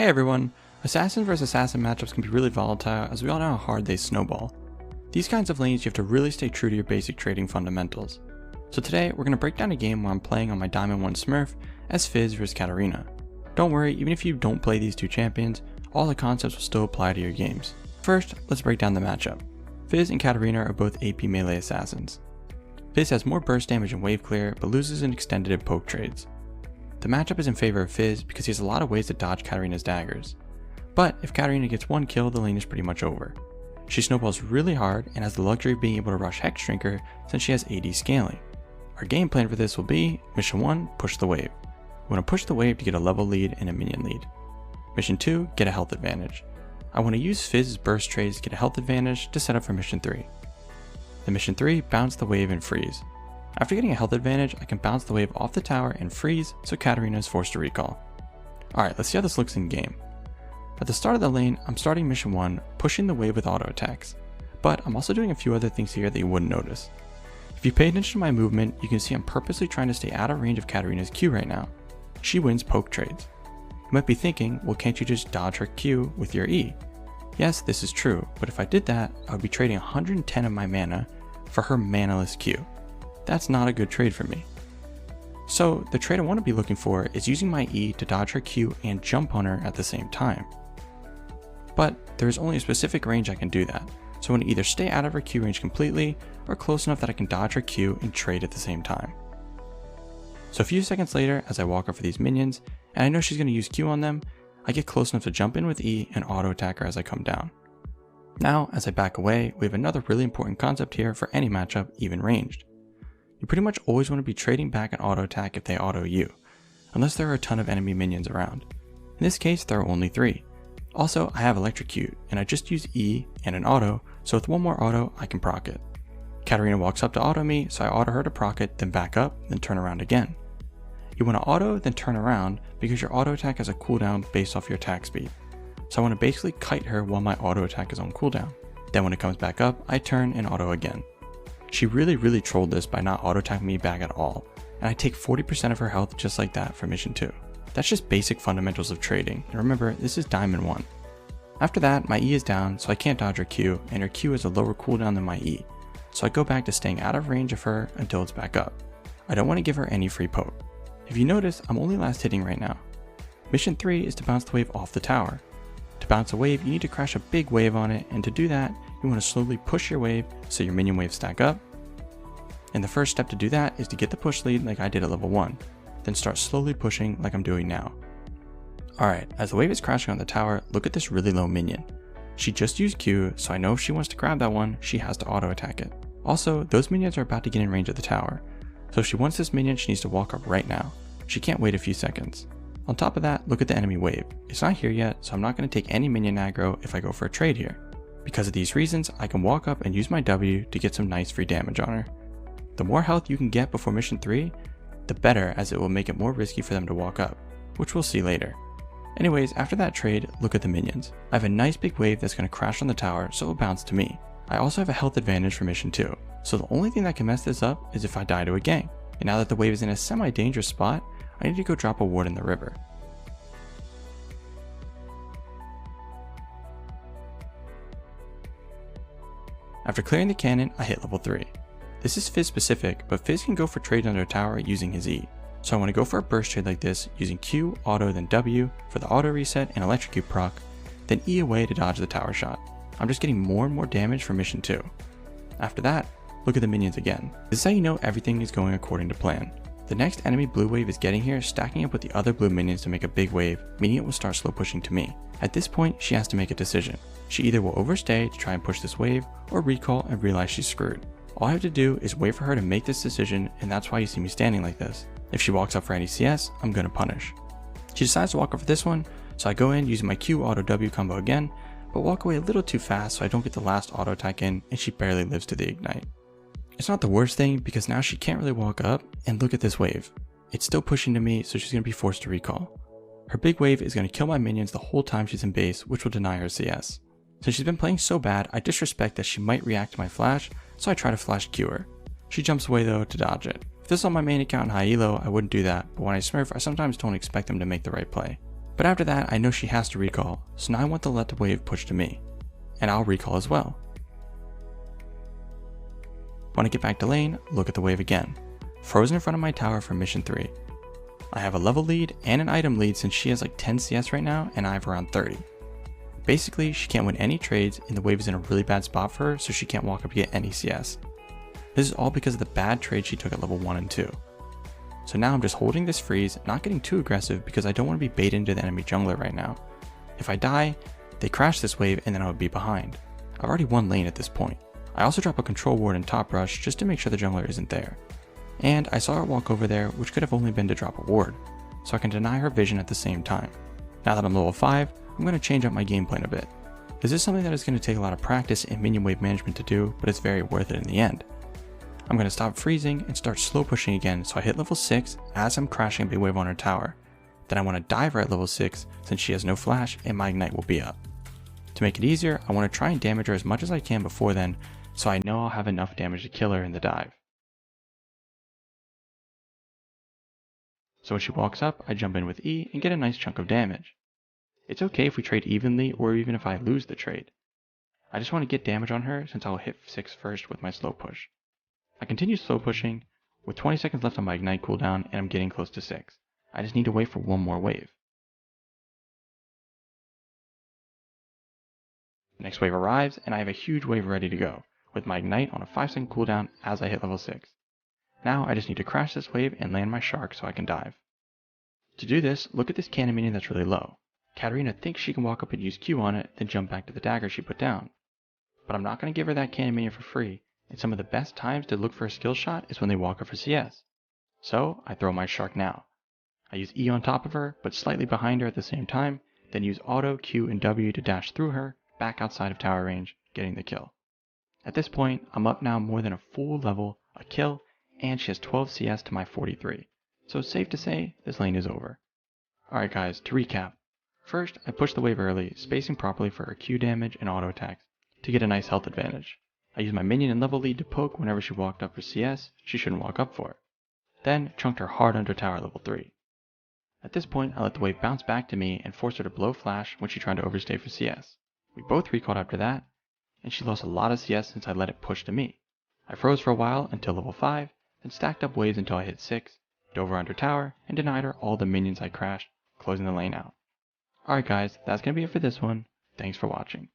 Hey everyone! Assassin vs assassin matchups can be really volatile, as we all know how hard they snowball. These kinds of lanes you have to really stay true to your basic trading fundamentals. So today we're going to break down a game where I'm playing on my Diamond 1 Smurf as Fizz vs Katarina. Don't worry, even if you don't play these two champions, all the concepts will still apply to your games. First, let's break down the matchup. Fizz and Katarina are both AP melee assassins. Fizz has more burst damage and wave clear, but loses in extended and poke trades. The matchup is in favor of Fizz because he has a lot of ways to dodge Katarina's daggers. But if Katarina gets one kill, the lane is pretty much over. She snowballs really hard and has the luxury of being able to rush Hex Shrinker since she has AD scaling. Our game plan for this will be, Mission 1, push the wave. We want to push the wave to get a level lead and a minion lead. Mission 2, get a health advantage. I want to use Fizz's burst trades to get a health advantage to set up for Mission 3. Then Mission 3, bounce the wave and freeze. After getting a health advantage, I can bounce the wave off the tower and freeze, so Katarina is forced to recall. Alright, let's see how this looks in game. At the start of the lane, I'm starting Mission 1, pushing the wave with auto attacks. But I'm also doing a few other things here that you wouldn't notice. If you pay attention to my movement, you can see I'm purposely trying to stay out of range of Katarina's Q right now. She wins poke trades. You might be thinking, well, can't you just dodge her Q with your E? Yes, this is true, but if I did that, I would be trading 110 of my mana for her manaless Q. That's not a good trade for me. So the trade I want to be looking for is using my E to dodge her Q and jump on her at the same time. But there is only a specific range I can do that, so I want to either stay out of her Q range completely or close enough that I can dodge her Q and trade at the same time. So a few seconds later, as I walk up for these minions, and I know she's going to use Q on them, I get close enough to jump in with E and auto attack her as I come down. Now, as I back away, we have another really important concept here for any matchup, even ranged. You pretty much always want to be trading back an auto attack if they auto you, unless there are a ton of enemy minions around. In this case, there are only 3. Also, I have Electrocute, and I just use E and an auto, so with one more auto, I can proc it. Katarina walks up to auto me, so I auto her to proc it, then back up, then turn around again. You want to auto, then turn around, because your auto attack has a cooldown based off your attack speed. So I want to basically kite her while my auto attack is on cooldown. Then when it comes back up, I turn and auto again. She really trolled this by not auto attacking me back at all, and I take 40% of her health just like that for Mission 2. That's just basic fundamentals of trading, and remember, this is Diamond 1. After that, my E is down, so I can't dodge her Q, and her Q has a lower cooldown than my E, so I go back to staying out of range of her until it's back up. I don't want to give her any free poke. If you notice, I'm only last hitting right now. Mission 3 is to bounce the wave off the tower. To bounce a wave, you need to crash a big wave on it, and to do that, you want to slowly push your wave so your minion waves stack up. And the first step to do that is to get the push lead like I did at level 1, then start slowly pushing like I'm doing now. Alright, as the wave is crashing on the tower, look at this really low minion. She just used Q, so I know if she wants to grab that one, she has to auto attack it. Also, those minions are about to get in range of the tower, so if she wants this minion, she needs to walk up right now. She can't wait a few seconds. On top of that, look at the enemy wave. It's not here yet, so I'm not going to take any minion aggro if I go for a trade here. Because of these reasons, I can walk up and use my W to get some nice free damage on her. The more health you can get before Mission 3, the better, as it will make it more risky for them to walk up, which we'll see later. Anyways, after that trade, look at the minions. I have a nice big wave that's going to crash on the tower, so it will bounce to me. I also have a health advantage for Mission 2, so the only thing that can mess this up is if I die to a gank. And now that the wave is in a semi-dangerous spot, I need to go drop a ward in the river. After clearing the cannon, I hit level 3. This is Fizz specific, but Fizz can go for trades under a tower using his E. So I want to go for a burst trade like this using Q, auto, then W for the auto reset and Electrocute proc, then E away to dodge the tower shot. I'm just getting more and more damage for Mission 2. After that, look at the minions again. This is how you know everything is going according to plan. The next enemy blue wave is getting here, stacking up with the other blue minions to make a big wave, meaning it will start slow pushing to me. At this point, she has to make a decision. She either will overstay to try and push this wave, or recall and realize she's screwed. All I have to do is wait for her to make this decision, and that's why you see me standing like this. If she walks up for any CS, I'm gonna punish. She decides to walk up for this one, so I go in using my Q auto W combo again, but walk away a little too fast so I don't get the last auto attack in, and she barely lives to the ignite. It's not the worst thing because now she can't really walk up, and look at this wave. It's still pushing to me, so she's going to be forced to recall. Her big wave is going to kill my minions the whole time she's in base, which will deny her CS. Since she's been playing so bad, I disrespect that she might react to my flash, so I try to flash Q her. She jumps away though to dodge it. If this was on my main account in high elo, I wouldn't do that, but when I smurf, I sometimes don't expect them to make the right play. But after that, I know she has to recall, so now I want to let the wave push to me. And I'll recall as well. When I get back to lane, look at the wave again. Frozen in front of my tower for mission 3. I have a level lead and an item lead since she has like 10 CS right now and I have around 30. Basically, she can't win any trades and the wave is in a really bad spot for her, so she can't walk up to get any CS. This is all because of the bad trade she took at level 1 and 2. So now I'm just holding this freeze, not getting too aggressive because I don't want to be baited into the enemy jungler right now. If I die, they crash this wave and then I would be behind. I've already won lane at this point. I also drop a control ward in top rush just to make sure the jungler isn't there. And I saw her walk over there, which could have only been to drop a ward, so I can deny her vision at the same time. Now that I'm level 5, I'm going to change up my game plan a bit. This is something that is going to take a lot of practice and minion wave management to do, but it's very worth it in the end. I'm going to stop freezing and start slow pushing again, so I hit level 6 as I'm crashing a big wave on her tower. Then I want to dive her at level 6 since she has no flash and my ignite will be up. To make it easier, I want to try and damage her as much as I can before then, so I know I'll have enough damage to kill her in the dive. So when she walks up, I jump in with E and get a nice chunk of damage. It's okay if we trade evenly or even if I lose the trade. I just want to get damage on her since I'll hit 6 first with my slow push. I continue slow pushing with 20 seconds left on my ignite cooldown and I'm getting close to 6. I just need to wait for one more wave. The next wave arrives and I have a huge wave ready to go, with my ignite on a 5-second cooldown as I hit level 6. Now I just need to crash this wave and land my shark so I can dive. To do this, look at this cannon minion that's really low. Katarina thinks she can walk up and use Q on it, then jump back to the dagger she put down. But I'm not going to give her that cannon minion for free, and some of the best times to look for a skill shot is when they walk up for CS. So I throw my shark now. I use E on top of her, but slightly behind her at the same time, then use auto, Q, and W to dash through her, back outside of tower range, getting the kill. At this point, I'm up now more than a full level, a kill, and she has 12 CS to my 43. So it's safe to say this lane is over. Alright guys, to recap. First, I pushed the wave early, spacing properly for her Q damage and auto attacks, to get a nice health advantage. I used my minion and level lead to poke whenever she walked up for CS, she shouldn't walk up for it. Then, chunked her hard under tower level 3. At this point, I let the wave bounce back to me and forced her to blow flash when she tried to overstay for CS. We both recalled after that, and she lost a lot of CS since I let it push to me. I froze for a while until level 5, then stacked up waves until I hit 6, dove her under tower, and denied her all the minions I crashed, closing the lane out. Alright guys, that's going to be it for this one. Thanks for watching.